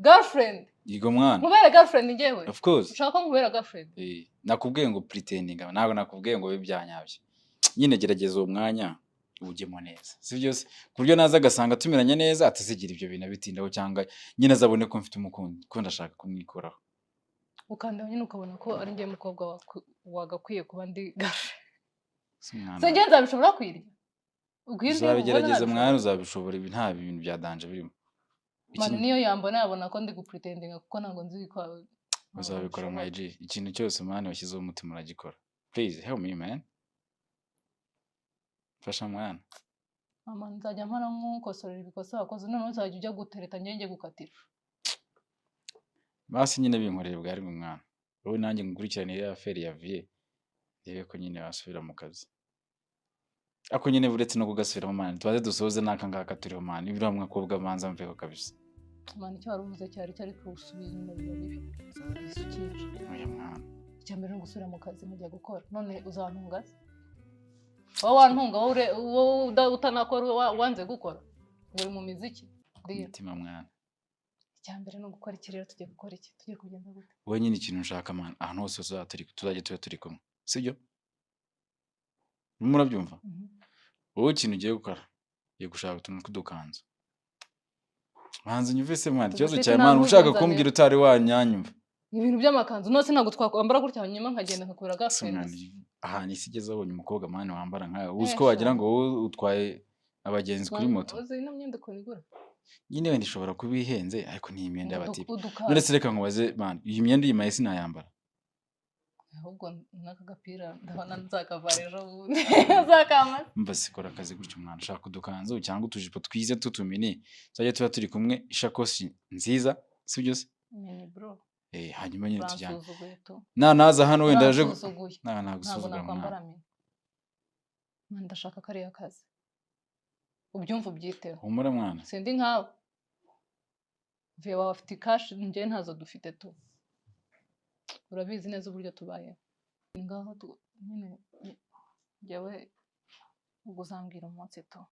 girlfriend yigo mwana nkubera girlfriend ngewe of course ushaka nkubera girlfriend nakubwiye ngo pretending ntabwo nakubwiye ngo bibyanyabye nyine gerageza uwo mwanya ubugemo neza sivyo se kuryo naza gasanga tumiranye neza atazigira ibyo bintu bitindaho cyangwa nyine azabone ko mfite umukundi ko ndashaka kumwikoraho ukanda nyine ukabona ko ari ngiye mukobwa wagakwiye kuba ndi simwana se ngenza bishobora kwirya uzabigerageza mwana uzabishobora ibi nta bintu bya danger birimo mani niyo yambona yabona ko ndi gupretendinga kuko ntago nzi ko uzabikora mu IG ikintu cyose mwana washyizeho umutima uragikora please help me man fasha mwana mama nzajya mpara nk'ukosorera ibikosa wakoze none uzajya ujya gutereta njye gukatira basi nyine binkoreye bwari mu mwana wowe nanjye ngukurikirane ya affaire ya vie rebe ko nyine wasubira mu kazi ako nyine buretse no kugasubiramo mwana tubaze dusoze naka ngaka turiho mwana ibiro mwakobwa manza mveko kabisa mwana icyo waruvuze cyari kusubiza inyuma biba bibi oya mwana icyambere no gusubira mu kazi mujya gukora none uzantunga wowe wantunga wowe utanakora wanze gukora uri mu miziki mutima mwana icyambere no gukora iki rero tujye gukora iki tujye kugenda gute wowe nyine ikintu nshaka mwana ahantu hose tuzajya turi kumwe sibyo murabyumva wowe ikintu ugiye gukora ugiye gushaka utuntu tw'udukanzu manzi nyuve se mwana ikibazo cya mwana ushaka kumbwira utari wanyanyumva ibintu by'amakanzu nose ntabwo twakwambara gutya nyuma nkagenda nkakura girlfriend ahantu isi igeze abonye umukobwa mwana wambara nkawe uzi ko wagira ngo wowe utwaye abagenzi kuri moto uzi ino myenda ukuntu igura nyine wenda ishobora kuba ihenze ariko ni imyenda y'abatipe none se reka nkubaze mwana iyi myenda uyimaye sinayambara ahubwo n'aka gapira ndabona nzakavara ejo bundi nzakama mba sikora akazi gutyo mwana ushaka udukanzu cyangwa utujipo twiza tutumini tuzajya tuba turi kumwe ishakoshi nziza sibyo se mini bro hanyuma nyine tujyana naza hano wenda aje nagusuzugura mwana ndashaka kariya kazi ubyumva ubyiteho humura mwana sindi nkawe vie wawe afite cash njye ntazo dufite tu urabizi neza uburyo tubaye ngaho nyine njyewe uguzambwira umunsi tu